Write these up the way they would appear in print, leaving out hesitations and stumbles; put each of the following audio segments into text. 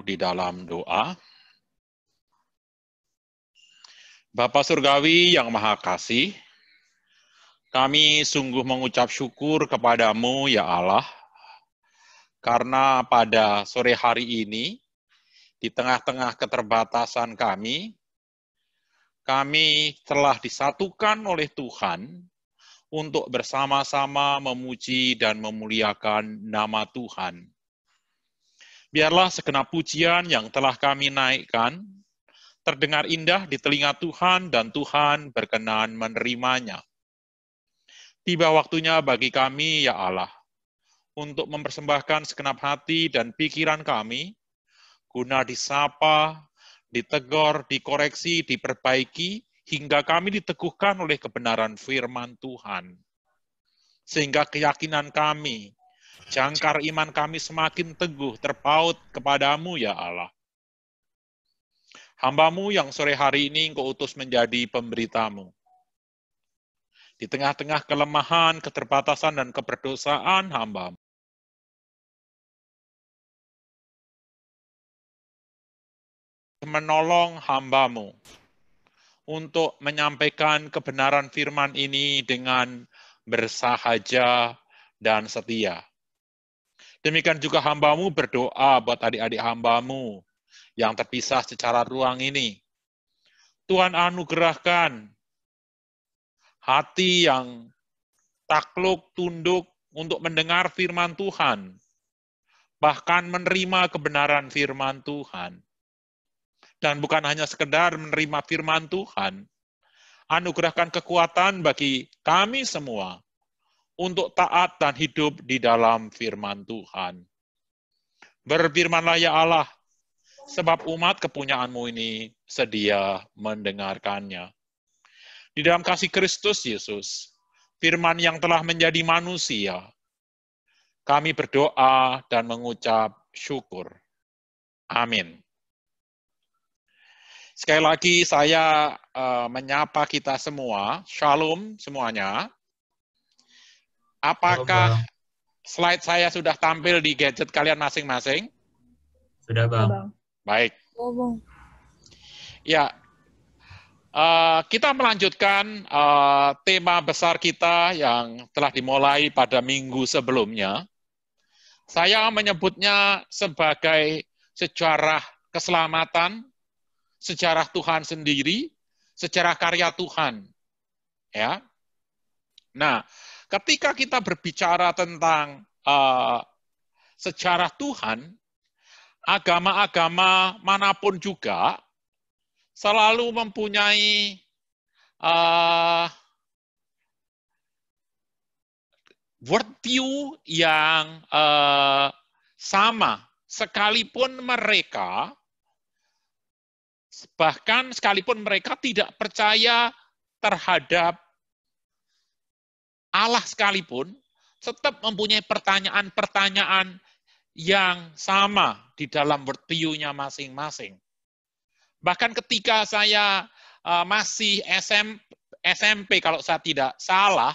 di dalam doa. Bapa Surgawi yang Maha Kasih, kami sungguh mengucap syukur kepadamu ya Allah, karena pada sore hari ini, di tengah-tengah keterbatasan kami telah disatukan oleh Tuhan untuk bersama-sama memuji dan memuliakan nama Tuhan. Biarlah segenap pujian yang telah kami naikkan terdengar indah di telinga Tuhan dan Tuhan berkenan menerimanya. Tiba waktunya bagi kami, ya Allah, untuk mempersembahkan segenap hati dan pikiran kami, guna disapa, ditegur, dikoreksi, diperbaiki, hingga kami diteguhkan oleh kebenaran firman Tuhan. Sehingga keyakinan kami, jangkar iman kami semakin teguh, terpaut kepadamu, ya Allah. Hamba-Mu yang sore hari ini Engkau utus menjadi pemberitamu. Di tengah-tengah kelemahan, keterbatasan, dan keberdosaan hamba-Mu, menolong hamba-Mu untuk menyampaikan kebenaran firman ini dengan bersahaja dan setia. Demikian juga hamba-Mu berdoa buat adik-adik hamba-Mu yang terpisah secara ruang ini. Tuhan anugerahkan hati yang takluk, tunduk untuk mendengar firman Tuhan, bahkan menerima kebenaran firman Tuhan. Dan bukan hanya sekedar menerima firman Tuhan, anugerahkan kekuatan bagi kami semua untuk taat dan hidup di dalam firman Tuhan. Berfirmanlah ya Allah, sebab umat kepunyaan-Mu ini sedia mendengarkannya. Di dalam kasih Kristus Yesus, firman yang telah menjadi manusia, kami berdoa dan mengucap syukur. Amin. Sekali lagi saya menyapa kita semua. Shalom semuanya. Apakah slide saya sudah tampil di gadget kalian masing-masing? Sudah, Bang. Baik. Ya, kita melanjutkan tema besar kita yang telah dimulai pada minggu sebelumnya. Saya menyebutnya sebagai sejarah keselamatan, sejarah Tuhan sendiri, sejarah karya Tuhan. Ya. Nah, ketika kita berbicara tentang sejarah Tuhan, agama-agama manapun juga selalu mempunyai worldview yang sama, sekalipun mereka tidak percaya terhadap Allah sekalipun, tetap mempunyai pertanyaan-pertanyaan yang sama di dalam worldview-nya masing-masing. Bahkan ketika saya masih SMP, kalau saya tidak salah,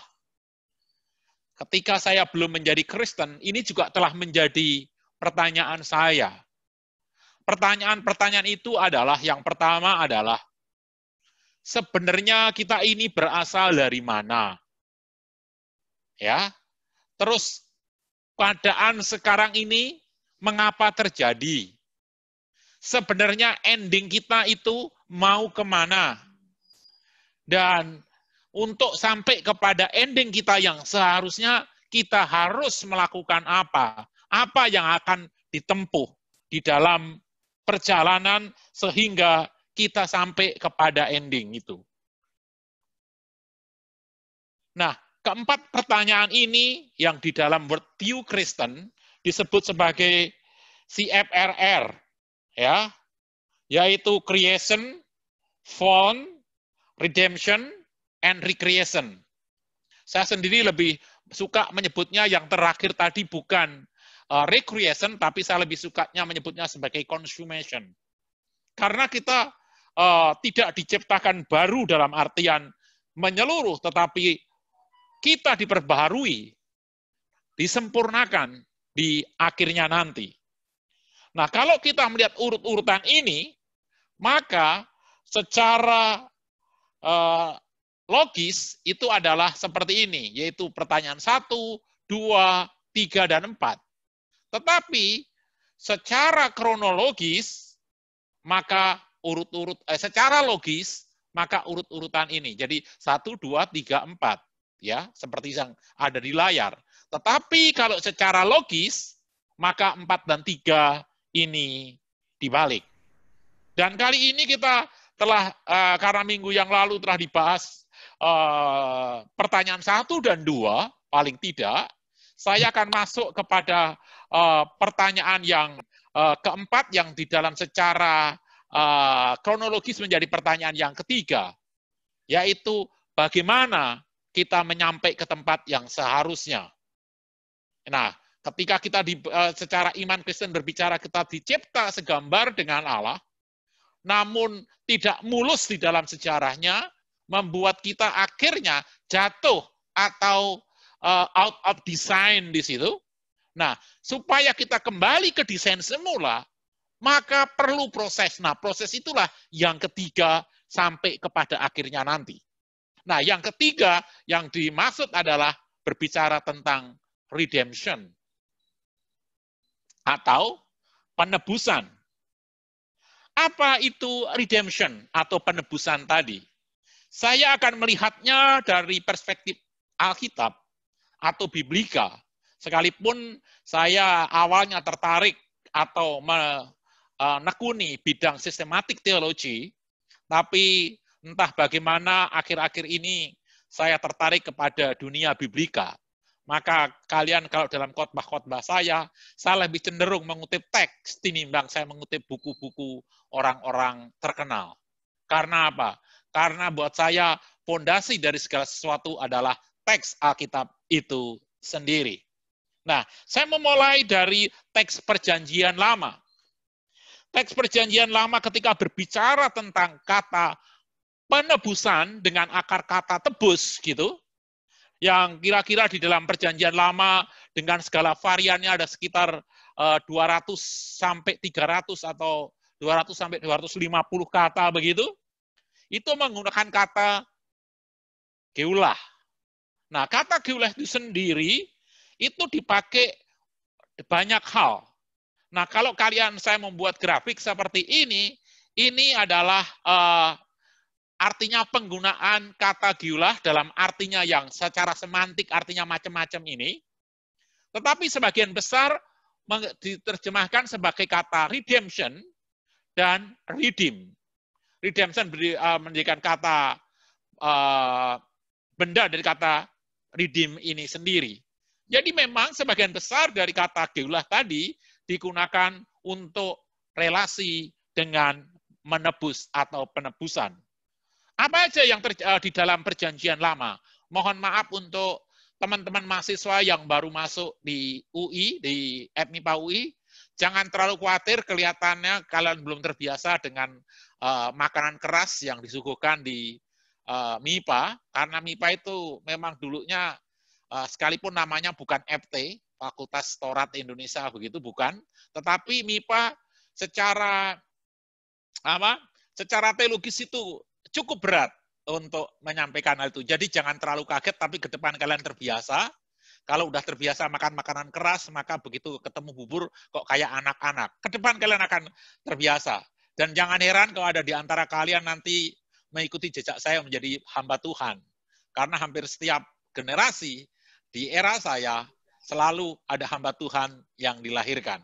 ketika saya belum menjadi Kristen, ini juga telah menjadi pertanyaan saya. Pertanyaan-pertanyaan itu adalah, yang pertama adalah, sebenarnya kita ini berasal dari mana? Ya, terus keadaan sekarang ini mengapa terjadi? Sebenarnya ending kita itu mau kemana? Dan untuk sampai kepada ending kita yang seharusnya kita harus melakukan apa? Apa yang akan ditempuh di dalam perjalanan sehingga kita sampai kepada ending itu? Nah, keempat pertanyaan ini yang di dalam worldview Kristen disebut sebagai CFRR, ya, yaitu creation, fall, redemption, and recreation. Saya sendiri lebih suka menyebutnya yang terakhir tadi bukan recreation, tapi saya lebih sukanya menyebutnya sebagai consummation. Karena kita tidak diciptakan baru dalam artian menyeluruh, tetapi kita diperbaharui, disempurnakan di akhirnya nanti. Nah, kalau kita melihat urut-urutan ini, maka secara logis itu adalah seperti ini, yaitu pertanyaan 1, 2, 3, dan 4. Tetapi secara kronologis, maka secara logis, maka urut-urutan ini. Jadi 1, 2, 3, 4. Ya, seperti yang ada di layar. Tetapi kalau secara logis, maka 4 dan 3 ini dibalik. Dan kali ini kita telah, karena minggu yang lalu telah dibahas pertanyaan 1 dan 2, paling tidak, saya akan masuk kepada pertanyaan yang keempat, yang di dalam secara kronologis menjadi pertanyaan yang ketiga, yaitu bagaimana kita menyampai ke tempat yang seharusnya. Nah, ketika kita secara iman Kristen berbicara, kita dicipta segambar dengan Allah, namun tidak mulus di dalam sejarahnya, membuat kita akhirnya jatuh atau out of design di situ. Nah, supaya kita kembali ke desain semula, maka perlu proses. Nah, proses itulah yang ketiga sampai kepada akhirnya nanti. Nah, yang ketiga yang dimaksud adalah berbicara tentang redemption atau penebusan. Apa itu redemption atau penebusan tadi? Saya akan melihatnya dari perspektif Alkitab atau Biblika. Sekalipun saya awalnya tertarik atau menekuni bidang sistematik teologi, tapi entah bagaimana akhir-akhir ini saya tertarik kepada dunia Biblika. Maka kalian kalau dalam khotbah-khotbah saya lebih cenderung mengutip teks tinimbang saya mengutip buku-buku orang-orang terkenal. Karena apa? Karena buat saya fondasi dari segala sesuatu adalah teks Alkitab itu sendiri. Nah, saya memulai dari teks Perjanjian Lama. Teks Perjanjian Lama ketika berbicara tentang kata penebusan dengan akar kata tebus gitu, yang kira-kira di dalam Perjanjian Lama dengan segala variannya ada sekitar 200 sampai 300 atau 200 sampai 250 kata begitu. Itu menggunakan kata geulah. Nah, kata geulah itu sendiri itu dipakai banyak hal. Nah, kalau saya membuat grafik seperti ini adalah artinya penggunaan kata geulah dalam artinya yang secara semantik artinya macam-macam ini. Tetapi sebagian besar diterjemahkan sebagai kata redemption dan redeem. Redemption menjadikan kata benda dari kata redeem ini sendiri. Jadi memang sebagian besar dari kata geulah tadi digunakan untuk relasi dengan menebus atau penebusan. Apa aja yang di dalam Perjanjian Lama? Mohon maaf untuk teman-teman mahasiswa yang baru masuk di UI, di FMIPA UI, jangan terlalu khawatir kelihatannya kalian belum terbiasa dengan makanan keras yang disuguhkan di MIPA, karena MIPA itu memang dulunya sekalipun namanya bukan FT, Fakultas Taurat Indonesia begitu, bukan, tetapi MIPA secara teologis itu cukup berat untuk menyampaikan hal itu. Jadi jangan terlalu kaget, tapi ke depan kalian terbiasa. Kalau udah terbiasa makan makanan keras, maka begitu ketemu bubur kok kayak anak-anak. Ke depan kalian akan terbiasa. Dan jangan heran kalau ada di antara kalian nanti mengikuti jejak saya menjadi hamba Tuhan. Karena hampir setiap generasi di era saya selalu ada hamba Tuhan yang dilahirkan.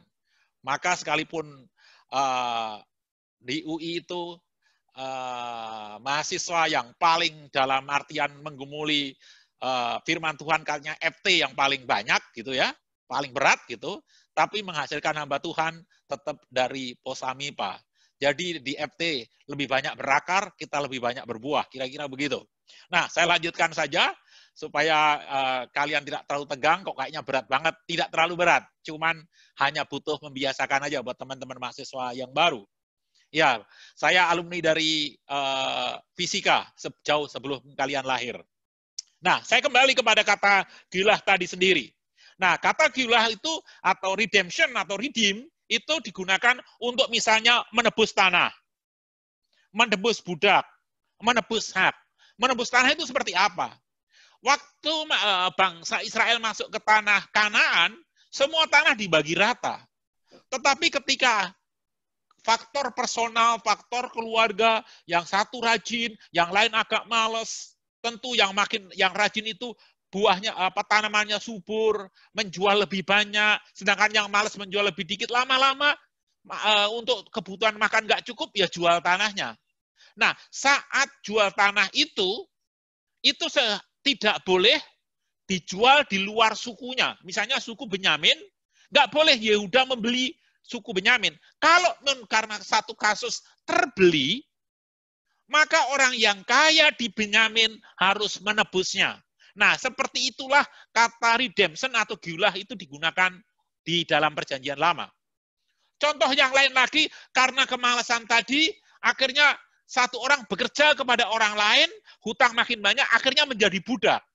Maka sekalipun di UI itu mahasiswa yang paling dalam artian menggumuli firman Tuhan katanya FT yang paling banyak gitu ya, paling berat gitu, tapi menghasilkan hamba Tuhan tetap dari POSA-MIPA. Jadi di FT lebih banyak berakar, kita lebih banyak berbuah, kira-kira begitu. Nah, saya lanjutkan saja supaya kalian tidak terlalu tegang, kok kayaknya berat banget, tidak terlalu berat, cuman hanya butuh membiasakan aja buat teman-teman mahasiswa yang baru. Ya, saya alumni dari fisika jauh sebelum kalian lahir. Nah, saya kembali kepada kata geulah tadi sendiri. Nah, kata geulah itu atau redemption atau redeem itu digunakan untuk misalnya menebus tanah, menebus budak, menebus hak. Menebus tanah itu seperti apa? Waktu bangsa Israel masuk ke tanah Kanaan, semua tanah dibagi rata. Tetapi ketika faktor personal, faktor keluarga, yang satu rajin, yang lain agak males, tentu yang rajin itu buahnya tanamannya subur, menjual lebih banyak, sedangkan yang males menjual lebih dikit, lama-lama untuk kebutuhan makan nggak cukup, ya jual tanahnya. Nah, saat jual tanah itu tidak boleh dijual di luar sukunya. Misalnya suku Benyamin, nggak boleh Yehuda membeli suku Benyamin. Kalau karena satu kasus terbeli, maka orang yang kaya di Benyamin harus menebusnya. Nah, seperti itulah kata redemption atau geulah itu digunakan di dalam perjanjian lama. Contoh yang lain lagi, karena kemalasan tadi, akhirnya satu orang bekerja kepada orang lain, hutang makin banyak, akhirnya menjadi budak.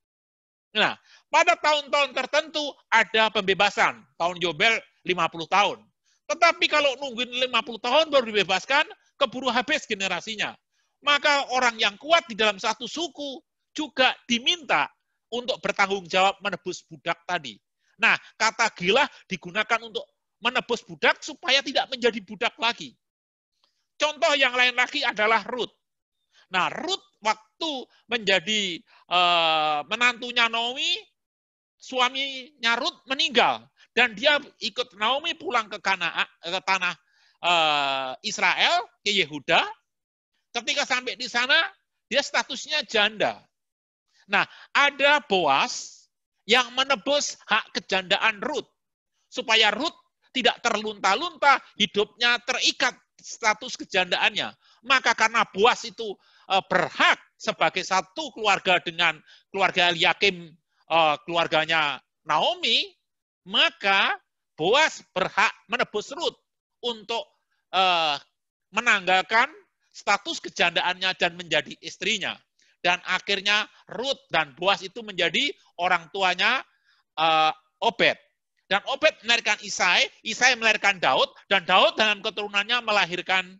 Nah, pada tahun-tahun tertentu ada pembebasan, tahun Yobel 50 tahun. Tetapi kalau nungguin 50 tahun baru dibebaskan, keburu habis generasinya. Maka orang yang kuat di dalam satu suku juga diminta untuk bertanggung jawab menebus budak tadi. Nah, kata geulah digunakan untuk menebus budak supaya tidak menjadi budak lagi. Contoh yang lain lagi adalah Rut. Nah, Rut waktu menjadi menantunya Naomi, suaminya Rut meninggal. Dan dia ikut Naomi pulang ke tanah Israel, ke Yehuda. Ketika sampai di sana, dia statusnya janda. Nah, ada Boas yang menebus hak kejandaan Rut. Supaya Rut tidak terlunta-lunta, hidupnya terikat status kejandaannya. Maka karena Boas itu berhak sebagai satu keluarga dengan keluarga Eliakim, keluarganya Naomi, maka Boas berhak menebus Rut untuk menanggalkan status kejandaannya dan menjadi istrinya. Dan akhirnya Rut dan Boas itu menjadi orang tuanya Obed. Dan Obed melahirkan Isai, Isai melahirkan Daud, dan Daud dalam keturunannya melahirkan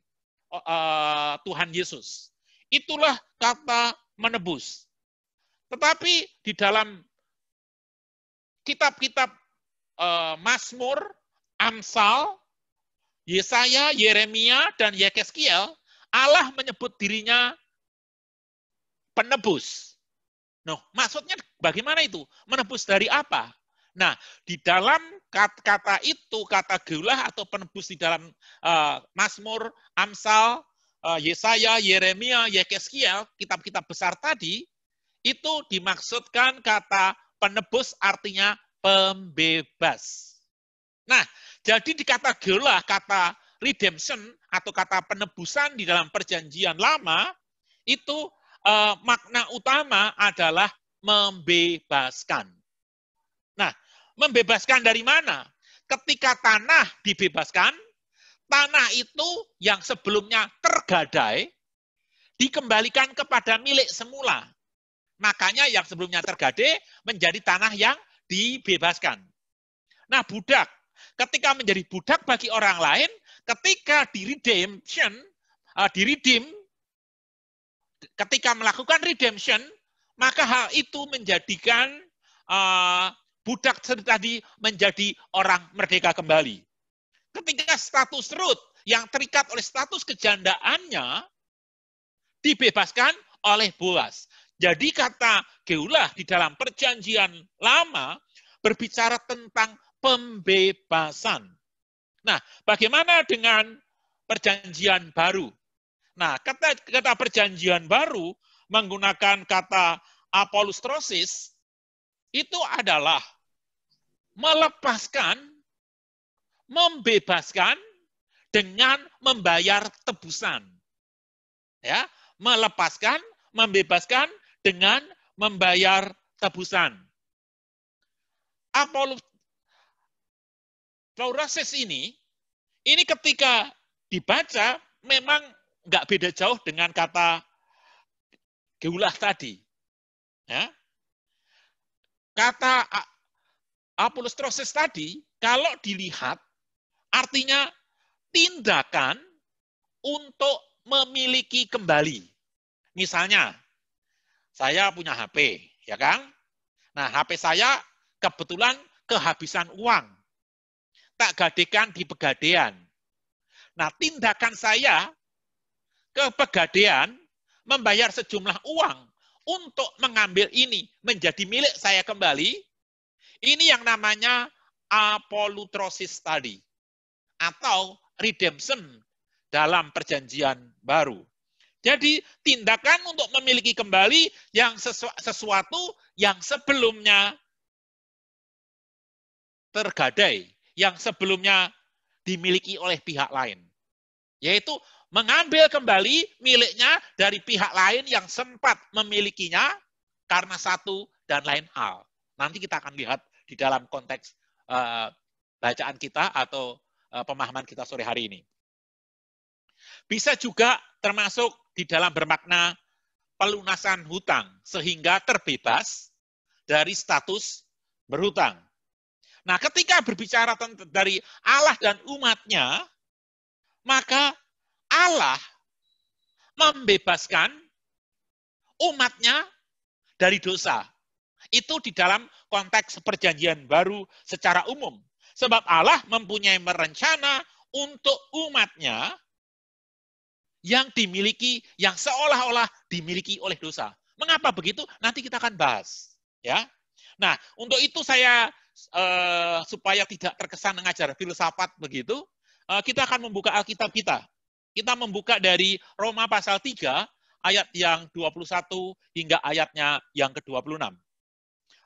Tuhan Yesus. Itulah kata menebus. Tetapi di dalam kitab-kitab Mazmur, Amsal, Yesaya, Yeremia, dan Yekezkiel, Allah menyebut dirinya penebus. Nah, maksudnya bagaimana itu? Menebus dari apa? Nah, di dalam kata itu, kata geulah atau penebus di dalam Mazmur, Amsal, Yesaya, Yeremia, Yekezkiel, kitab-kitab besar tadi, itu dimaksudkan kata penebus artinya pembebas. Nah, jadi di kata geulah, kata redemption atau kata penebusan di dalam perjanjian lama, itu makna utama adalah membebaskan. Nah, membebaskan dari mana? Ketika tanah dibebaskan, tanah itu yang sebelumnya tergadai, dikembalikan kepada milik semula. Makanya yang sebelumnya tergadai menjadi tanah yang dibebaskan. Nah, budak. Ketika menjadi budak bagi orang lain, ketika diredeem, ketika melakukan redemption, maka hal itu menjadikan budak tadi menjadi orang merdeka kembali. Ketika status Rut yang terikat oleh status kejandaannya dibebaskan oleh Boas. Jadi kata geulah di dalam perjanjian lama berbicara tentang pembebasan. Nah, bagaimana dengan perjanjian baru? Nah, kata perjanjian baru menggunakan kata apollustrosis itu adalah melepaskan, membebaskan dengan membayar tebusan. Ya, melepaskan, membebaskan dengan membayar tebusan. Apollustrosis ini ketika dibaca memang nggak beda jauh dengan kata geulah tadi. Ya. Kata apollustrosis tadi, kalau dilihat, Artinya tindakan untuk memiliki kembali. Misalnya, saya punya HP, ya kan? Nah, HP saya kebetulan kehabisan uang. Tak gadekan di Pegadaian. Nah, tindakan saya ke Pegadaian membayar sejumlah uang untuk mengambil ini menjadi milik saya kembali. Ini yang namanya apolutrosis tadi. Atau redemption dalam perjanjian baru. Jadi tindakan untuk memiliki kembali yang sesuatu yang sebelumnya tergadai, yang sebelumnya dimiliki oleh pihak lain. Yaitu mengambil kembali miliknya dari pihak lain yang sempat memilikinya karena satu dan lain hal. Nanti kita akan lihat di dalam konteks bacaan kita atau pemahaman kita sore hari ini. Bisa juga termasuk di dalam bermakna pelunasan hutang sehingga terbebas dari status berhutang. Nah, ketika berbicara dari Allah dan umatnya, maka Allah membebaskan umatnya dari dosa. Itu di dalam konteks perjanjian baru secara umum. Sebab Allah mempunyai rencana untuk umatnya yang dimiliki, yang seolah-olah dimiliki oleh dosa. Mengapa begitu? Nanti kita akan bahas. Ya. Nah, untuk itu saya supaya tidak terkesan mengajar filsafat begitu, kita akan membuka Alkitab kita. Kita membuka dari Roma pasal 3, ayat yang 21 hingga ayatnya yang ke-26.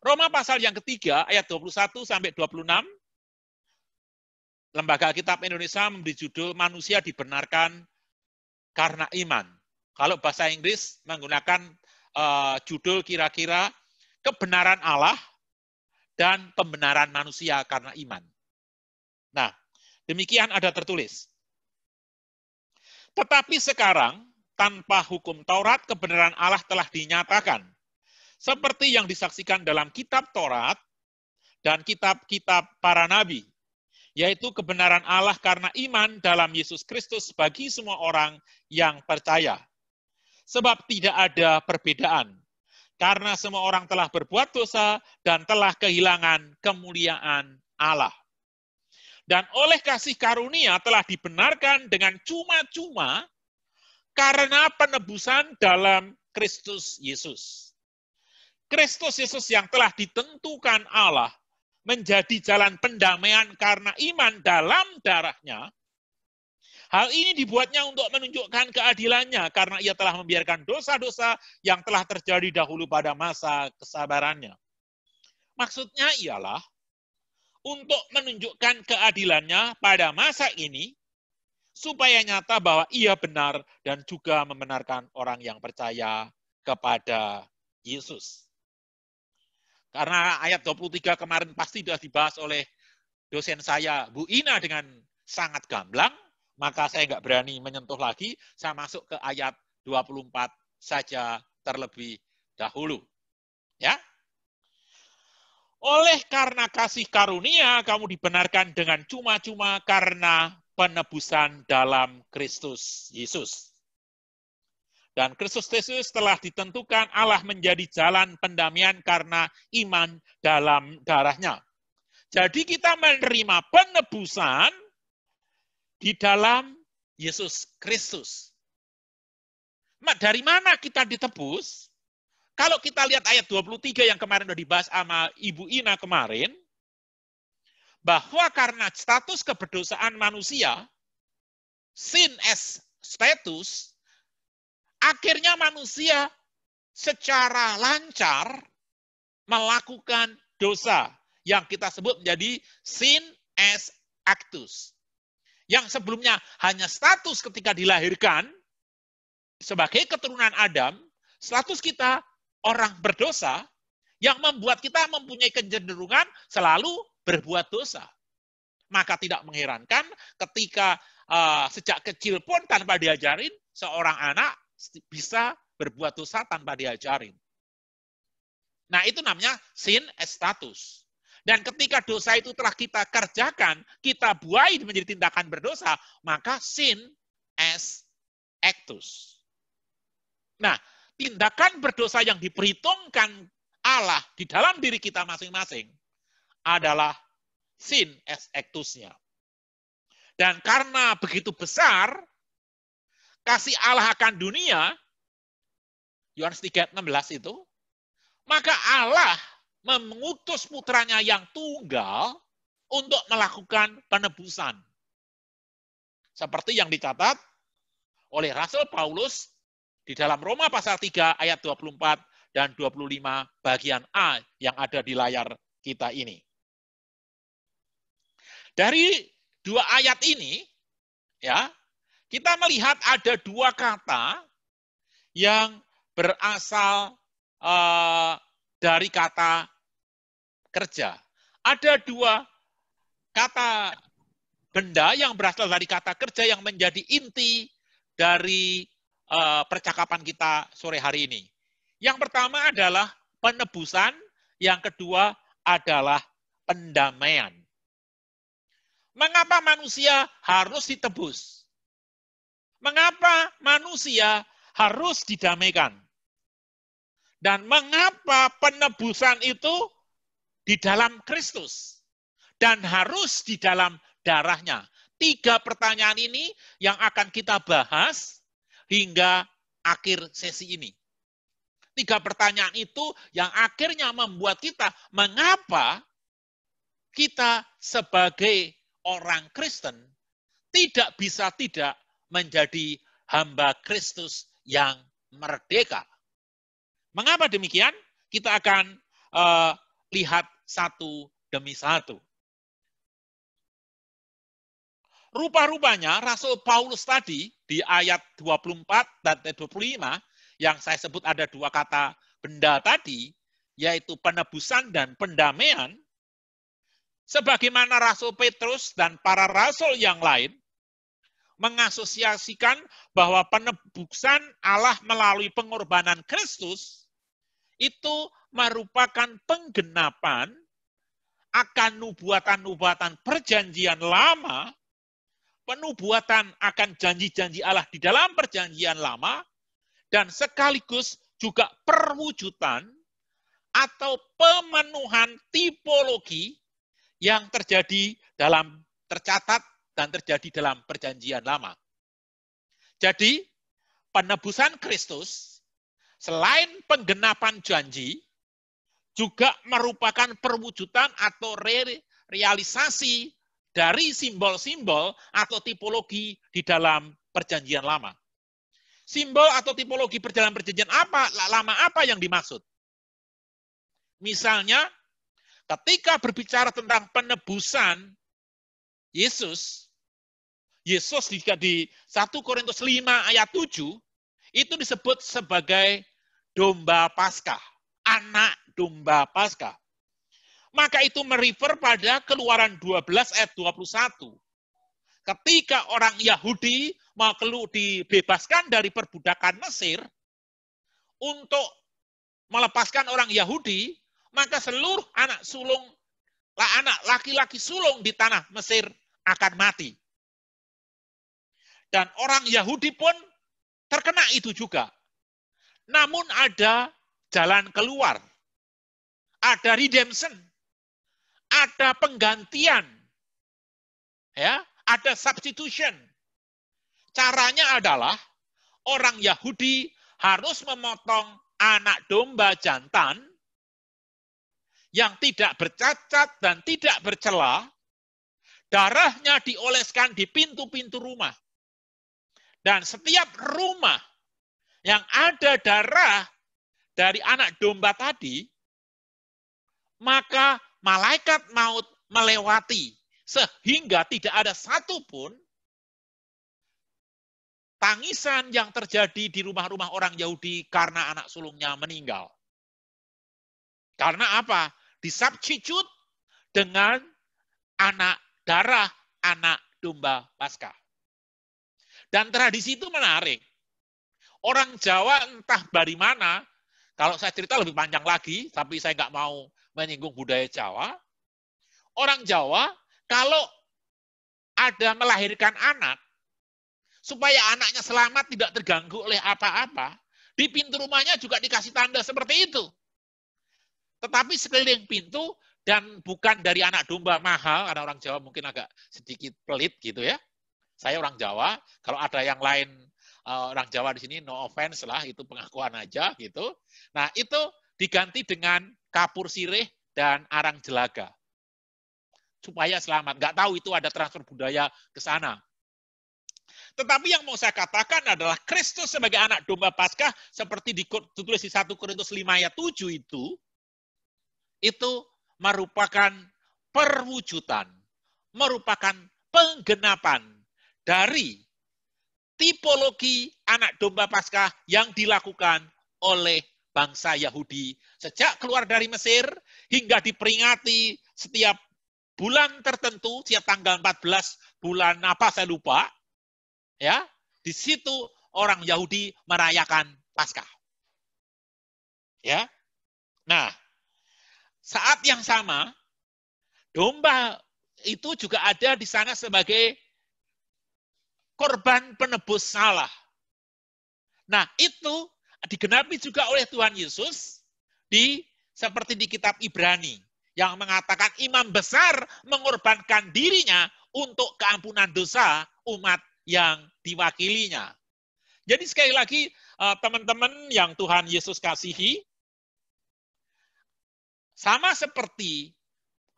Roma pasal yang ketiga, ayat 21 sampai 26, Lembaga Alkitab Indonesia memberi judul Manusia Dibenarkan Karena Iman. Kalau bahasa Inggris menggunakan judul kira-kira Kebenaran Allah dan Pembenaran Manusia Karena Iman. Nah, demikian ada tertulis. Tetapi sekarang, tanpa hukum Taurat, kebenaran Allah telah dinyatakan. Seperti yang disaksikan dalam kitab Taurat dan kitab-kitab para nabi, yaitu kebenaran Allah karena iman dalam Yesus Kristus bagi semua orang yang percaya. Sebab tidak ada perbedaan, karena semua orang telah berbuat dosa dan telah kehilangan kemuliaan Allah. Dan oleh kasih karunia telah dibenarkan dengan cuma-cuma karena penebusan dalam Kristus Yesus. Kristus Yesus yang telah ditentukan Allah menjadi jalan pendamaian karena iman dalam darahnya. Hal ini dibuatnya untuk menunjukkan keadilannya karena ia telah membiarkan dosa-dosa yang telah terjadi dahulu pada masa kesabarannya. Maksudnya ialah untuk menunjukkan keadilannya pada masa ini supaya nyata bahwa ia benar dan juga membenarkan orang yang percaya kepada Yesus. Karena ayat 23 kemarin pasti sudah dibahas oleh dosen saya, Bu Ina, dengan sangat gamblang, maka saya nggak berani menyentuh lagi, saya masuk ke ayat 24 saja terlebih dahulu. Ya. Oleh karena kasih karunia, kamu dibenarkan dengan cuma-cuma karena penebusan dalam Kristus Yesus. Dan Kristus Yesus telah ditentukan Allah menjadi jalan pendamaian karena iman dalam darahnya. Jadi kita menerima penebusan di dalam Yesus Kristus. Dari mana kita ditebus? Kalau kita lihat ayat 23 yang kemarin sudah dibahas sama Ibu Ina kemarin, bahwa karena status keberdosaan manusia, sin as status, akhirnya manusia secara lancar melakukan dosa yang kita sebut menjadi sin as actus. Yang sebelumnya hanya status ketika dilahirkan sebagai keturunan Adam, status kita orang berdosa yang membuat kita mempunyai kecenderungan selalu berbuat dosa. Maka tidak mengherankan ketika sejak kecil pun tanpa diajarin, seorang anak bisa berbuat dosa tanpa diajarin. Nah, itu namanya sin as status. Dan ketika dosa itu telah kita kerjakan, kita buai menjadi tindakan berdosa, maka sin es actus. Nah, tindakan berdosa yang diperhitungkan Allah di dalam diri kita masing-masing adalah sin es actusnya. Dan karena begitu besar kasih Allah akan dunia, Yohanes 3:16 itu, maka Allah mengutus putranya yang tunggal untuk melakukan penebusan. Seperti yang dicatat oleh Rasul Paulus di dalam Roma pasal 3 ayat 24 dan 25 bagian A yang ada di layar kita ini. Dari dua ayat ini, ya, kita melihat ada dua kata yang berasal dari kata kerja. Ada dua kata benda yang berasal dari kata kerja yang menjadi inti dari percakapan kita sore hari ini. Yang pertama adalah penebusan, yang kedua adalah pendamaian. Mengapa manusia harus ditebus? Mengapa manusia harus didamaikan? Dan mengapa penebusan itu di dalam Kristus? Dan harus di dalam darahnya. 3 pertanyaan ini yang akan kita bahas hingga akhir sesi ini. 3 pertanyaan itu yang akhirnya membuat kita, mengapa kita sebagai orang Kristen tidak bisa tidak menjadi hamba Kristus yang merdeka. Mengapa demikian? Kita akan lihat satu demi satu. Rupa-rupanya Rasul Paulus tadi di ayat 24 dan 25 yang saya sebut ada dua kata benda tadi, yaitu penebusan dan pendamaian, sebagaimana Rasul Petrus dan para rasul yang lain mengasosiasikan bahwa penebusan Allah melalui pengorbanan Kristus itu merupakan penggenapan akan nubuatan-nubuatan perjanjian lama, penubuatan akan janji-janji Allah di dalam perjanjian lama, dan sekaligus juga perwujudan atau pemenuhan tipologi yang terjadi dalam tercatat dan terjadi dalam perjanjian lama. Jadi, penebusan Kristus selain penggenapan janji juga merupakan perwujudan atau realisasi dari simbol-simbol atau tipologi di dalam perjanjian lama. Simbol atau tipologi dalam perjanjian lama apa yang dimaksud? Misalnya, ketika berbicara tentang penebusan Yesus di 1 Korintus 5 ayat 7, itu disebut sebagai domba Paskah, anak domba Paskah. Maka itu merefer pada Keluaran 12 ayat 21. Ketika orang Yahudi mau dibebaskan dari perbudakan Mesir, untuk melepaskan orang Yahudi, maka seluruh anak laki-laki sulung di tanah Mesir akan mati. Dan orang Yahudi pun terkena itu juga. Namun ada jalan keluar. Ada redemption. Ada penggantian. Ya, ada substitution. Caranya adalah orang Yahudi harus memotong anak domba jantan yang tidak bercacat dan tidak bercela, darahnya dioleskan di pintu-pintu rumah. Dan setiap rumah yang ada darah dari anak domba tadi, maka malaikat maut melewati, sehingga tidak ada satupun tangisan yang terjadi di rumah-rumah orang Yahudi karena anak sulungnya meninggal. Karena apa? Disubstitute dengan darah anak domba Paskah. Dan tradisi itu menarik. Orang Jawa entah dari mana, kalau saya cerita lebih panjang lagi, tapi saya nggak mau menyinggung budaya Jawa, orang Jawa kalau ada melahirkan anak, supaya anaknya selamat tidak terganggu oleh apa-apa, di pintu rumahnya juga dikasih tanda seperti itu. Tetapi sekeliling pintu dan bukan dari anak domba mahal, karena orang Jawa mungkin agak sedikit pelit gitu ya. Saya orang Jawa, kalau ada yang lain orang Jawa di sini no offense lah, itu pengakuan aja gitu. Nah, itu diganti dengan kapur sirih dan arang jelaga. Supaya selamat. Nggak tahu itu ada transfer budaya ke sana. Tetapi yang mau saya katakan adalah Kristus sebagai anak domba Paskah seperti ditulis di 1 Korintus 5 ayat 7 itu merupakan perwujudan, merupakan penggenapan dari tipologi anak domba Paskah yang dilakukan oleh bangsa Yahudi sejak keluar dari Mesir hingga diperingati setiap bulan tertentu, setiap tanggal 14 bulan apa saya lupa. Ya, di situ orang Yahudi merayakan Paskah. Ya. Nah, saat yang sama domba itu juga ada di sana sebagai korban penebus salah. Nah, itu digenapi juga oleh Tuhan Yesus seperti di kitab Ibrani yang mengatakan imam besar mengorbankan dirinya untuk keampunan dosa umat yang diwakilinya. Jadi sekali lagi teman-teman yang Tuhan Yesus kasihi, sama seperti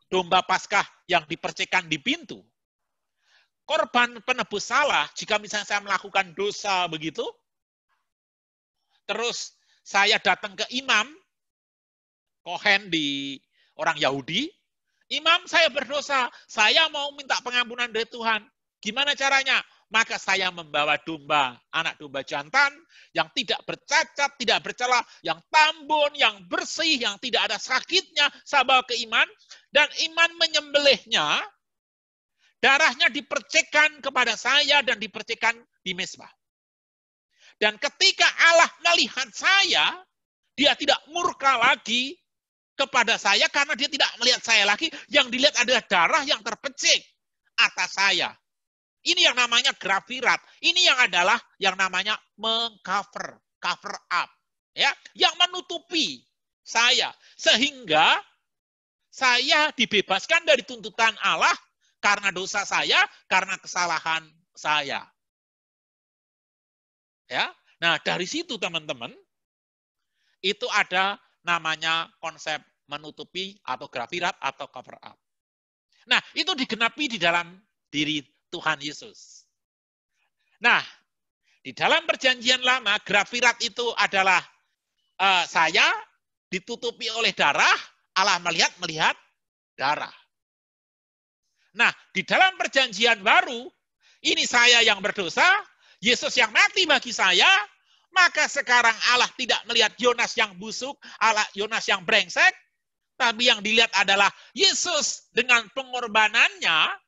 domba Paskah yang dipercikkan di pintu, korban penebus salah, jika misalnya saya melakukan dosa begitu, terus saya datang ke imam, Kohen di orang Yahudi, imam saya berdosa, saya mau minta pengampunan dari Tuhan. Gimana caranya? Maka saya membawa domba, anak domba jantan, yang tidak bercacat, tidak bercela, yang tambun, yang bersih, yang tidak ada sakitnya, saya bawa ke iman, dan iman menyembelihnya, darahnya dipercikkan kepada saya dan dipercikkan di mezbah. Dan ketika Allah melihat saya, dia tidak murka lagi kepada saya karena dia tidak melihat saya lagi, yang dilihat adalah darah yang terpecik atas saya. Ini yang namanya grafirat. Ini yang adalah yang namanya mengcover, cover up, ya, yang menutupi saya sehingga saya dibebaskan dari tuntutan Allah karena dosa saya, karena kesalahan saya. Ya. Nah, dari situ teman-teman itu ada namanya konsep menutupi atau grafirat atau cover up. Nah, itu digenapi di dalam diri Tuhan Yesus. Nah, di dalam perjanjian lama, grafirat itu adalah saya ditutupi oleh darah, Allah melihat darah. Nah, di dalam perjanjian baru, ini saya yang berdosa, Yesus yang mati bagi saya, maka sekarang Allah tidak melihat Yonas yang busuk, Yonas yang brengsek, tapi yang dilihat adalah Yesus dengan pengorbanannya,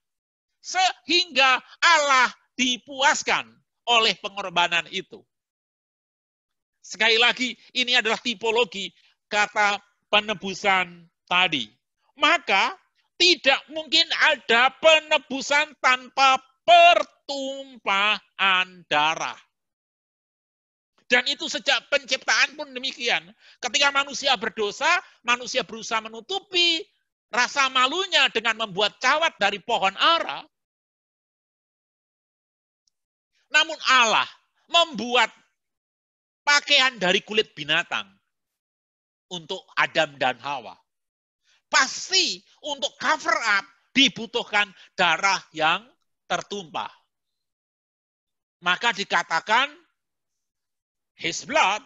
sehingga Allah dipuaskan oleh pengorbanan itu. Sekali lagi, ini adalah tipologi kata penebusan tadi. Maka, tidak mungkin ada penebusan tanpa pertumpahan darah. Dan itu sejak penciptaan pun demikian. Ketika manusia berdosa, manusia berusaha menutupi rasa malunya dengan membuat cawat dari pohon ara. Namun Allah membuat pakaian dari kulit binatang untuk Adam dan Hawa. Pasti untuk cover up dibutuhkan darah yang tertumpah. Maka dikatakan his blood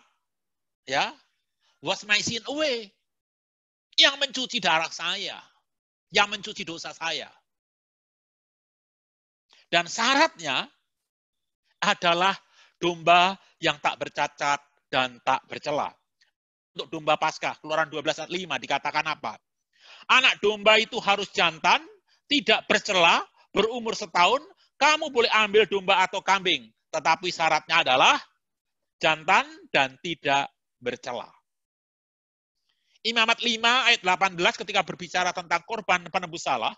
ya was my sin away. Yang mencuci darah saya, yang mencuci dosa saya. Dan syaratnya adalah domba yang tak bercacat dan tak bercela. Untuk domba Paskah, Keluaran 12 ayat 5 dikatakan apa? Anak domba itu harus jantan, tidak bercela, berumur setahun, kamu boleh ambil domba atau kambing. Tetapi syaratnya adalah jantan dan tidak bercela. Imamat 5 ayat 18 ketika berbicara tentang korban penebus salah,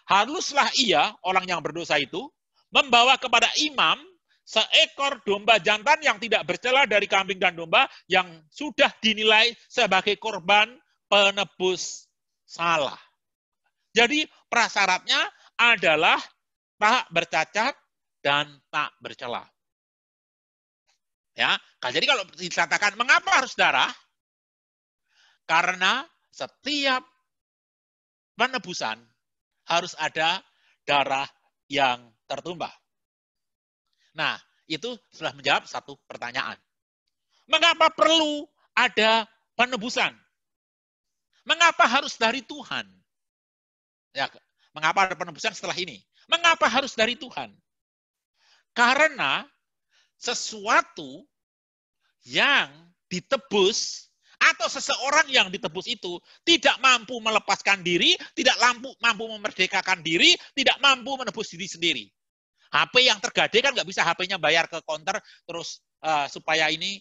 haruslah ia, orang yang berdosa itu, membawa kepada imam seekor domba jantan yang tidak bercela dari kambing dan domba yang sudah dinilai sebagai korban penebus salah. Jadi prasyaratnya adalah tak bercacat dan tak bercela. Ya, jadi kalau dikatakan mengapa harus darah? Karena setiap penebusan harus ada darah yang tertumpah. Nah, itu sudah menjawab satu pertanyaan. Mengapa perlu ada penebusan? Mengapa harus dari Tuhan? Ya, mengapa ada penebusan setelah ini? Mengapa harus dari Tuhan? Karena sesuatu yang ditebus atau seseorang yang ditebus itu tidak mampu melepaskan diri, tidak mampu memerdekakan diri, tidak mampu menebus diri sendiri. HP yang tergadai kan nggak bisa HP-nya bayar ke counter terus supaya ini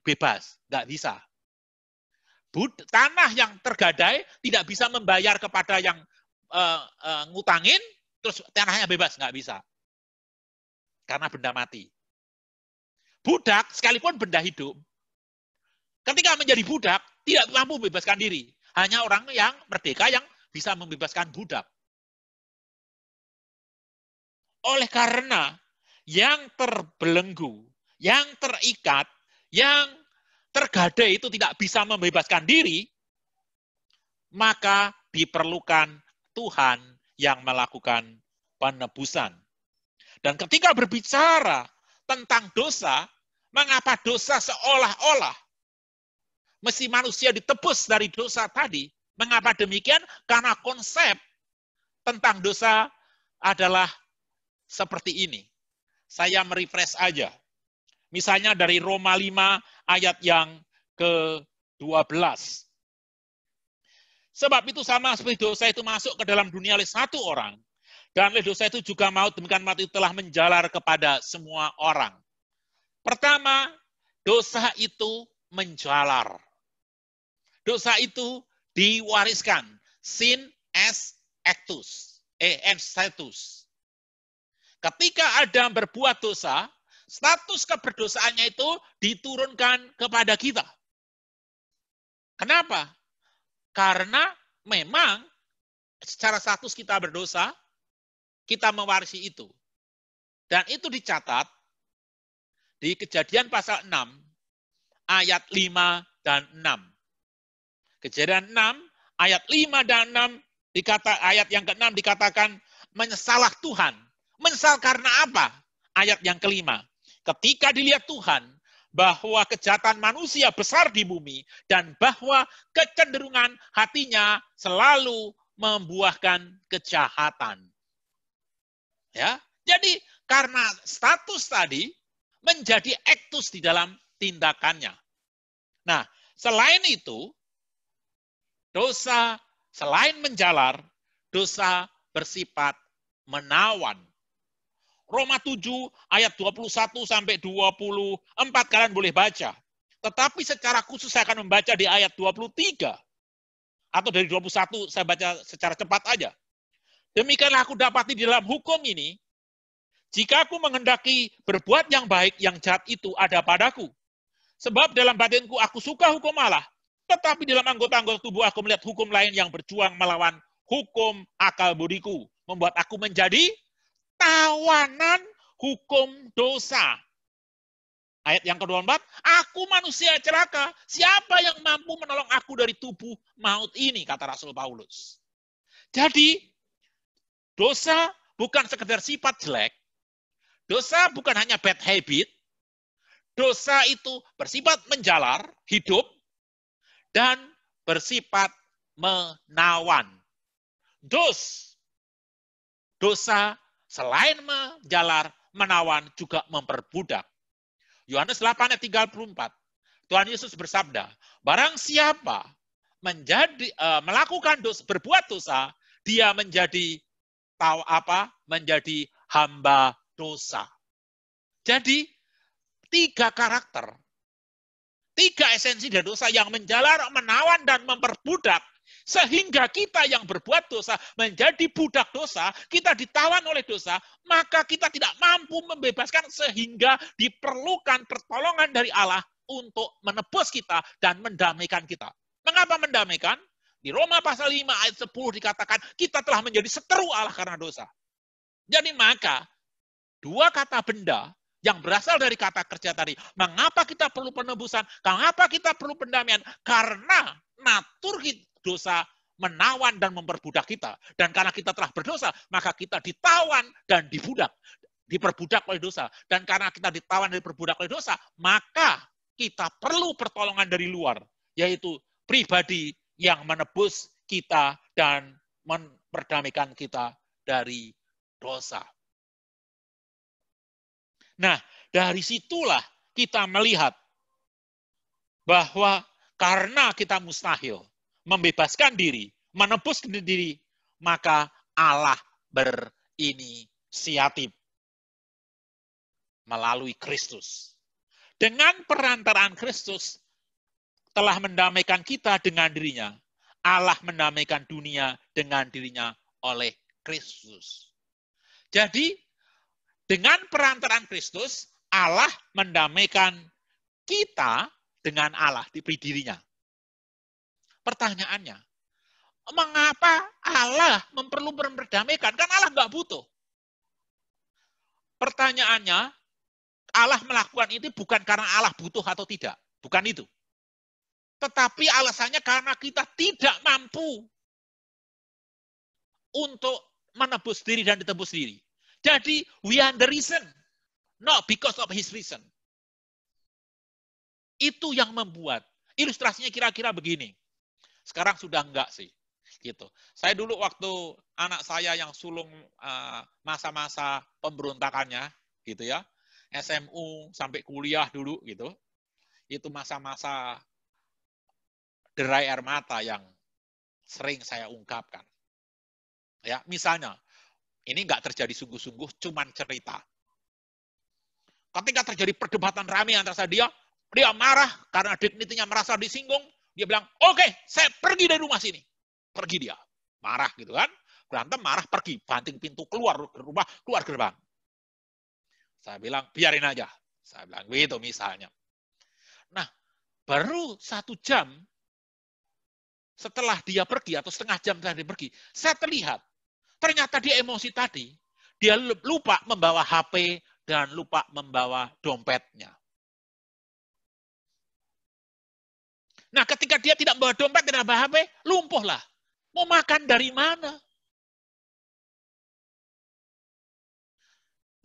bebas, nggak bisa. Tanah yang tergadai tidak bisa membayar kepada yang ngutangin, terus tanahnya bebas, nggak bisa. Karena benda mati. Budak, sekalipun benda hidup, ketika menjadi budak, tidak mampu membebaskan diri. Hanya orang yang merdeka yang bisa membebaskan budak. Oleh karena yang terbelenggu, yang terikat, yang tergadai itu tidak bisa membebaskan diri, maka diperlukan Tuhan yang melakukan penebusan. Dan ketika berbicara tentang dosa, mengapa dosa seolah-olah mesti manusia ditebus dari dosa tadi? Mengapa demikian? Karena konsep tentang dosa adalah seperti ini. Saya merefresh aja. Misalnya dari Roma 5 ayat yang ke-12. Sebab itu sama seperti dosa itu masuk ke dalam dunia oleh satu orang. Dan oleh dosa itu juga maut, demikian maut itu telah menjalar kepada semua orang. Pertama, dosa itu menjalar. Dosa itu diwariskan. Sin es actus. Status. Ketika Adam berbuat dosa, status keberdosaannya itu diturunkan kepada kita. Kenapa? Karena memang secara status kita berdosa, kita mewarisi itu. Dan itu dicatat di Kejadian pasal 6, ayat 5 dan 6. Kejadian 6, ayat 5 dan 6, ayat yang ke-6 dikatakan, menyesalah Tuhan. Menyesal karena apa? Ayat yang kelima. Ketika dilihat Tuhan bahwa kejahatan manusia besar di bumi dan bahwa kecenderungan hatinya selalu membuahkan kejahatan. Ya, jadi karena status tadi menjadi actus di dalam tindakannya. Nah, selain itu, dosa selain menjalar, dosa bersifat menawan. Roma 7 ayat 21 sampai 24 kalian boleh baca. Tetapi secara khusus saya akan membaca di ayat 23. Atau dari 21 saya baca secara cepat aja. Demikianlah aku dapati di dalam hukum ini, jika aku menghendaki berbuat yang baik, yang jahat itu ada padaku. Sebab dalam batinku aku suka hukum Allah, tetapi dalam anggota-anggota tubuh aku melihat hukum lain yang berjuang melawan hukum akal budiku, membuat aku menjadi tawanan hukum dosa. Ayat yang ke-24, aku manusia celaka, siapa yang mampu menolong aku dari tubuh maut ini, kata Rasul Paulus. Jadi, dosa bukan sekedar sifat jelek, dosa bukan hanya bad habit, dosa itu bersifat menjalar, hidup, dan bersifat menawan. Dosa selain menjalar, menawan, juga memperbudak. Yohanes 8 ayat 34. Tuhan Yesus bersabda, barang siapa melakukan dosa, berbuat dosa, dia menjadi menjadi hamba dosa. Jadi 3 karakter, Tiga esensi dari dosa yang menjalar, menawan, dan memperbudak. Sehingga kita yang berbuat dosa menjadi budak dosa, kita ditawan oleh dosa, maka kita tidak mampu membebaskan sehingga diperlukan pertolongan dari Allah untuk menebus kita dan mendamaikan kita. Mengapa mendamaikan? Di Roma pasal 5 ayat 10 dikatakan kita telah menjadi seteru Allah karena dosa. Jadi maka dua kata benda yang berasal dari kata kerja tadi. Mengapa kita perlu penebusan? Mengapa kita perlu pendamaian? Karena natur dosa menawan dan memperbudak kita. Dan karena kita telah berdosa, maka kita ditawan dan diperbudak oleh dosa. Dan karena kita ditawan dan diperbudak oleh dosa, maka kita perlu pertolongan dari luar, yaitu pribadi yang menebus kita dan memperdamaikan kita dari dosa. Nah, dari situlah kita melihat bahwa karena kita mustahil membebaskan diri, menebus diri, maka Allah berinisiatif melalui Kristus. Dengan perantaraan Kristus telah mendamaikan kita dengan dirinya. Allah mendamaikan dunia dengan dirinya oleh Kristus. Jadi, dengan perantaraan Kristus, Allah mendamaikan kita dengan Allah di dirinya. Pertanyaannya, mengapa Allah perlu memperdamaikan? Kan Allah nggak butuh. Pertanyaannya, Allah melakukan itu bukan karena Allah butuh atau tidak. Bukan itu. Tetapi alasannya karena kita tidak mampu untuk menebus diri dan ditebus diri. Jadi, we are the reason, not because of his reason. Itu yang membuat. Ilustrasinya kira-kira begini. Sekarang sudah enggak sih. Gitu. Saya dulu waktu anak saya yang sulung masa-masa pemberontakannya, gitu ya, SMU sampai kuliah dulu, gitu. Itu masa-masa derai air mata yang sering saya ungkapkan. Ya, misalnya, ini enggak terjadi sungguh-sungguh, cuman cerita. Ketika terjadi perdebatan ramai antara dia marah karena dignity-nya merasa disinggung. Dia bilang, oke, saya pergi dari rumah sini. Pergi dia. Marah gitu kan. Berantem, marah, pergi. Banting pintu, keluar rumah, keluar gerbang. Saya bilang, biarin aja. Saya bilang, begitu misalnya. Nah, baru 1 jam setelah dia pergi, atau setengah jam setelah dia pergi, saya terlihat, ternyata dia emosi tadi, dia lupa membawa HP dan lupa membawa dompetnya. Nah, ketika dia tidak bawa dompet, tidak bawa HP, lumpuhlah. Mau makan dari mana?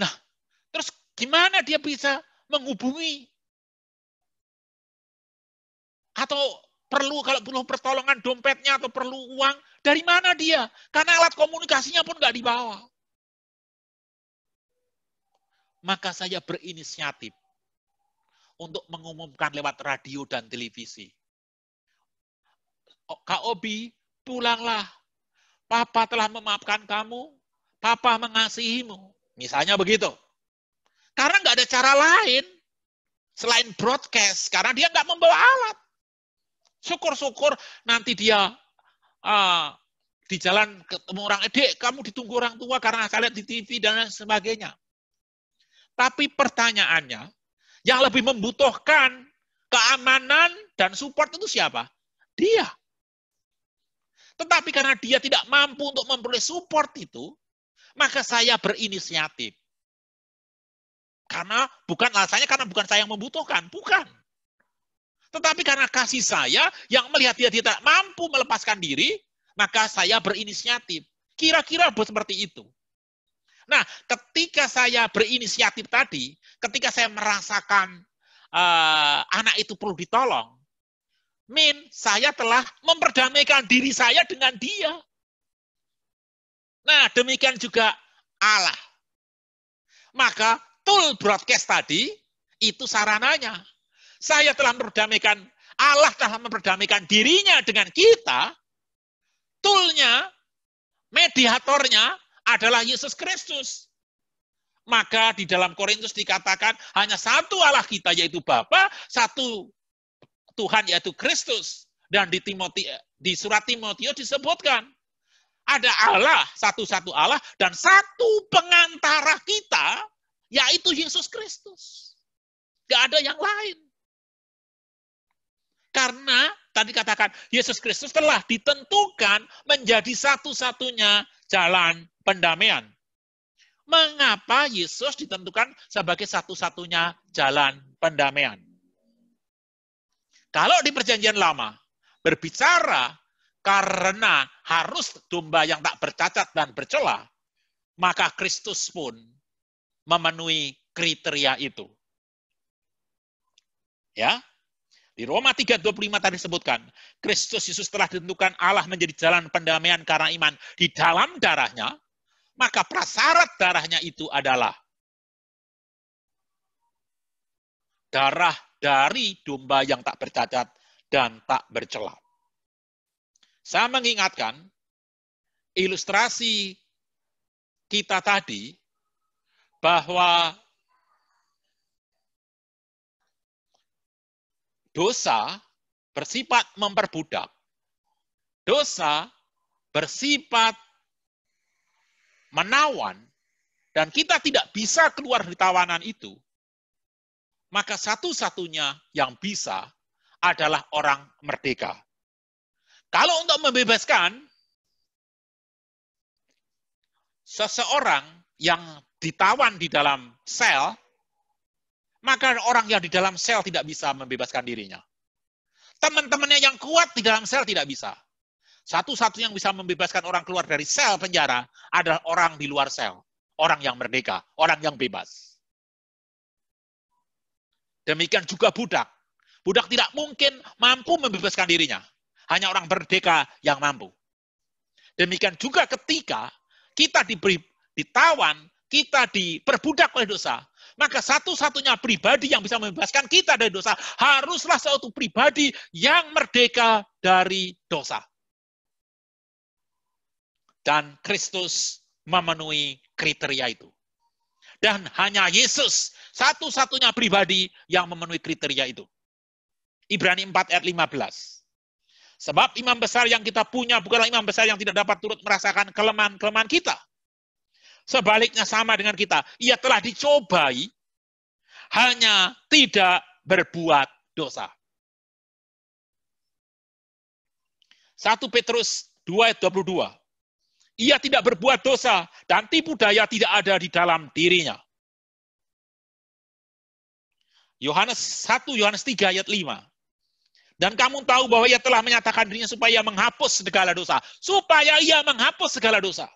Nah, terus gimana dia bisa menghubungi? Atau kalau perlu pertolongan dompetnya atau perlu uang, dari mana dia? Karena alat komunikasinya pun nggak dibawa. Maka saya berinisiatif untuk mengumumkan lewat radio dan televisi. Kak Obi, pulanglah. Papa telah memaafkan kamu. Papa mengasihimu. Misalnya begitu. Karena nggak ada cara lain selain broadcast. Karena dia nggak membawa alat. Syukur-syukur nanti dia di jalan ketemu orang, Dek, kamu ditunggu orang tua karena saya lihat di TV dan sebagainya. Tapi pertanyaannya, yang lebih membutuhkan keamanan dan support itu siapa? Dia. Tetapi karena dia tidak mampu untuk memperoleh support itu, maka saya berinisiatif. Karena bukan alasannya karena bukan saya yang membutuhkan, bukan. Tetapi karena kasih saya yang melihat dia tidak mampu melepaskan diri, maka saya berinisiatif. Kira-kira seperti itu. Nah, ketika saya berinisiatif tadi, ketika saya merasakan anak itu perlu ditolong, saya telah memperdamaikan diri saya dengan dia. Nah, demikian juga Allah. Maka tool broadcast tadi, itu sarananya. Saya telah memperdamaikan, Allah telah memperdamaikan dirinya dengan kita. Toolnya, mediatornya adalah Yesus Kristus. Maka di dalam Korintus dikatakan hanya satu Allah kita, yaitu Bapa, satu Tuhan yaitu Kristus. Dan di surat Timotius disebutkan, ada Allah, satu-satu Allah, dan satu pengantara kita, yaitu Yesus Kristus. Gak ada yang lain. Karena tadi katakan, Yesus Kristus telah ditentukan menjadi satu-satunya jalan pendamaian. Mengapa Yesus ditentukan sebagai satu-satunya jalan pendamaian? Kalau di Perjanjian Lama, berbicara karena harus domba yang tak bercacat dan bercela, maka Kristus pun memenuhi kriteria itu. Ya, di Roma 3:25 tadi disebutkan, Kristus Yesus telah ditentukan Allah menjadi jalan pendamaian karena iman di dalam darahnya, maka prasyarat darahnya itu adalah darah dari domba yang tak bercacat dan tak bercela. Saya mengingatkan ilustrasi kita tadi bahwa dosa bersifat memperbudak. Dosa bersifat menawan dan kita tidak bisa keluar dari tawanan itu. Maka satu-satunya yang bisa adalah orang merdeka. Kalau untuk membebaskan seseorang yang ditawan di dalam sel, maka orang yang di dalam sel tidak bisa membebaskan dirinya. Teman-temannya yang kuat di dalam sel tidak bisa. Satu-satunya yang bisa membebaskan orang keluar dari sel penjara adalah orang di luar sel. Orang yang merdeka, orang yang bebas. Demikian juga budak. Budak tidak mungkin mampu membebaskan dirinya. Hanya orang merdeka yang mampu. Demikian juga ketika kita ditawan, kita diperbudak oleh dosa, maka satu-satunya pribadi yang bisa membebaskan kita dari dosa haruslah suatu pribadi yang merdeka dari dosa. Dan Kristus memenuhi kriteria itu. Dan hanya Yesus satu-satunya pribadi yang memenuhi kriteria itu. Ibrani 4 ayat 15. Sebab imam besar yang kita punya bukanlah imam besar yang tidak dapat turut merasakan kelemahan-kelemahan kita. Sebaliknya sama dengan kita. Ia telah dicobai, hanya tidak berbuat dosa. 1 Petrus 2 ayat 22. Ia tidak berbuat dosa dan tipu daya tidak ada di dalam dirinya. 1 Yohanes 3 ayat 5. Dan kamu tahu bahwa ia telah menyatakan dirinya supaya menghapus segala dosa. Supaya ia menghapus segala dosa.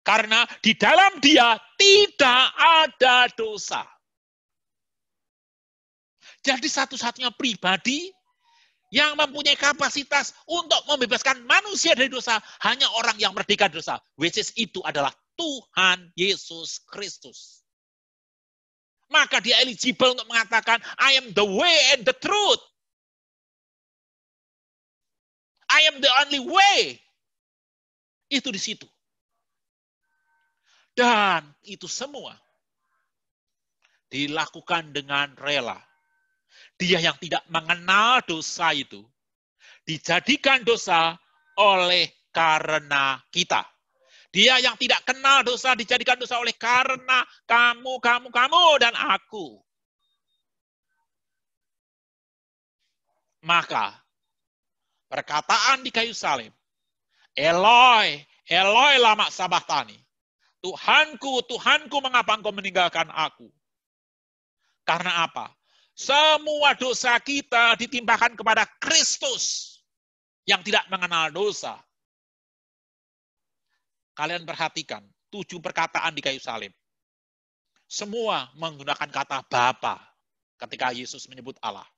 Karena di dalam dia tidak ada dosa. Jadi satu-satunya pribadi yang mempunyai kapasitas untuk membebaskan manusia dari dosa hanya orang yang merdeka dari dosa. Which is itu adalah Tuhan Yesus Kristus. Maka dia eligible untuk mengatakan, I am the way and the truth. I am the only way. Itu di situ. Dan itu semua dilakukan dengan rela. Dia yang tidak mengenal dosa itu dijadikan dosa oleh karena kita. Dia yang tidak kenal dosa dijadikan dosa oleh karena kamu dan aku. Maka perkataan di kayu salib, Eloi, Eloi lama sabachthani. Tuhanku, Tuhanku, mengapa engkau meninggalkan aku? Karena apa? Semua dosa kita ditimpakan kepada Kristus yang tidak mengenal dosa. Kalian perhatikan, 7 perkataan di kayu salib. Semua menggunakan kata Bapa ketika Yesus menyebut Allah.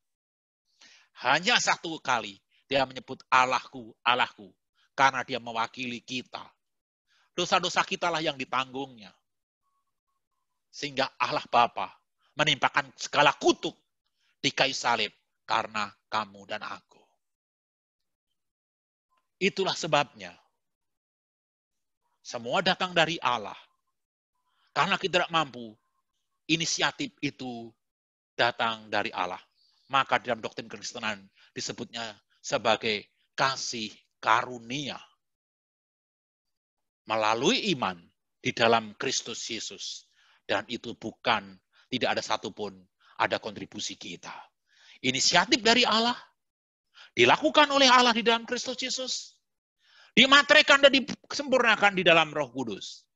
Hanya satu kali dia menyebut Allahku, Allahku, karena dia mewakili kita. Dosa-dosa kita lah yang ditanggungnya. Sehingga Allah Bapa menimpakan segala kutuk di kayu salib karena kamu dan aku. Itulah sebabnya semua datang dari Allah. Karena kita tidak mampu, inisiatif itu datang dari Allah. maka dalam doktrin Kristenan disebutnya sebagai kasih karunia. Melalui iman di dalam Kristus Yesus. Dan itu tidak ada satupun ada kontribusi kita. Inisiatif dari Allah, dilakukan oleh Allah di dalam Kristus Yesus, dimateraikan dan disempurnakan di dalam Roh Kudus.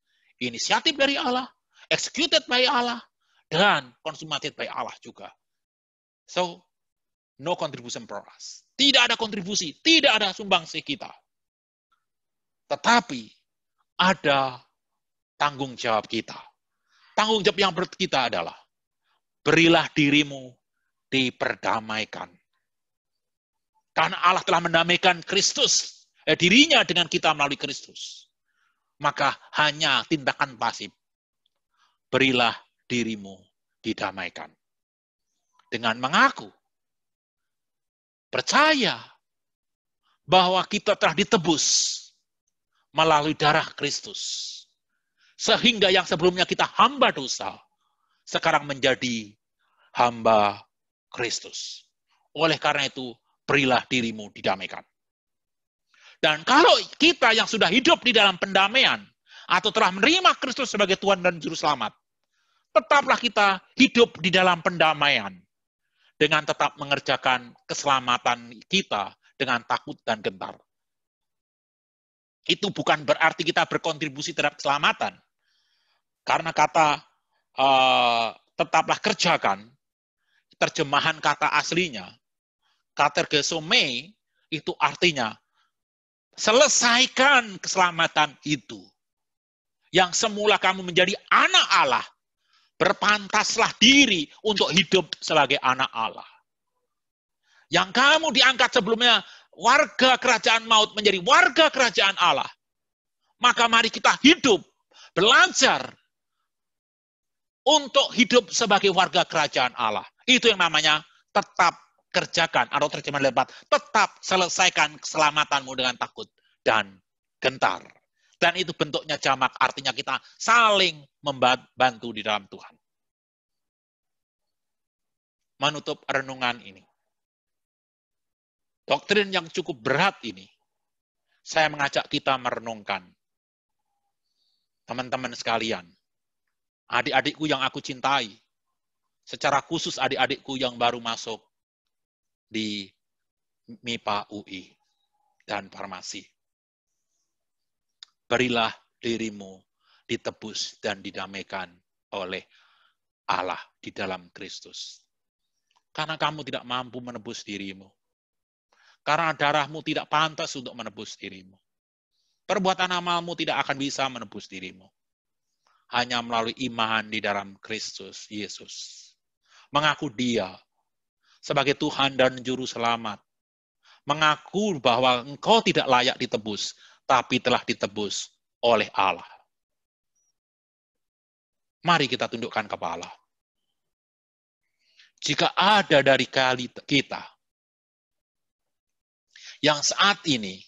Inisiatif dari Allah, executed by Allah, dan consummate by Allah juga. So, no contribution for us. Tidak ada kontribusi, tidak ada sumbangsi kita. Tetapi ada tanggung jawab kita. Tanggung jawab yang kita adalah berilah dirimu diperdamaikan. Karena Allah telah mendamaikan Kristus, dirinya dengan kita melalui Kristus. Maka hanya tindakan pasif. Berilah dirimu didamaikan. Dengan mengaku, percaya bahwa kita telah ditebus melalui darah Kristus. Sehingga yang sebelumnya kita hamba dosa, sekarang menjadi hamba Kristus. Oleh karena itu, berilah dirimu didamaikan. Dan kalau kita yang sudah hidup di dalam pendamaian, atau telah menerima Kristus sebagai Tuhan dan Juru Selamat, tetaplah kita hidup di dalam pendamaian, dengan tetap mengerjakan keselamatan kita dengan takut dan gentar. Itu bukan berarti kita berkontribusi terhadap keselamatan. Karena kata tetaplah kerjakan, terjemahan kata aslinya, katergesomai, itu artinya selesaikan keselamatan itu. Yang semula kamu menjadi anak Allah, berpantaslah diri untuk hidup sebagai anak Allah. Yang kamu diangkat sebelumnya warga kerajaan maut menjadi warga kerajaan Allah. Maka mari kita hidup, belajar untuk hidup sebagai warga kerajaan Allah. Itu yang namanya tetap kerjakan, atau terjemahan lebat, tetap selesaikan keselamatanmu dengan takut dan gentar. Dan itu bentuknya jamak, artinya kita saling membantu di dalam Tuhan. Menutup renungan ini. Doktrin yang cukup berat ini, saya mengajak kita merenungkan. Teman-teman sekalian, adik-adikku yang aku cintai, secara khusus adik-adikku yang baru masuk di MIPA UI dan farmasi. Berilah dirimu ditebus dan didamaikan oleh Allah di dalam Kristus. Karena kamu tidak mampu menebus dirimu. Karena darahmu tidak pantas untuk menebus dirimu. Perbuatan amalmu tidak akan bisa menebus dirimu. Hanya melalui iman di dalam Kristus Yesus. Mengaku Dia sebagai Tuhan dan Juru Selamat. Mengaku bahwa engkau tidak layak ditebus, tapi telah ditebus oleh Allah. Mari kita tundukkan kepala. Jika ada dari kita yang saat ini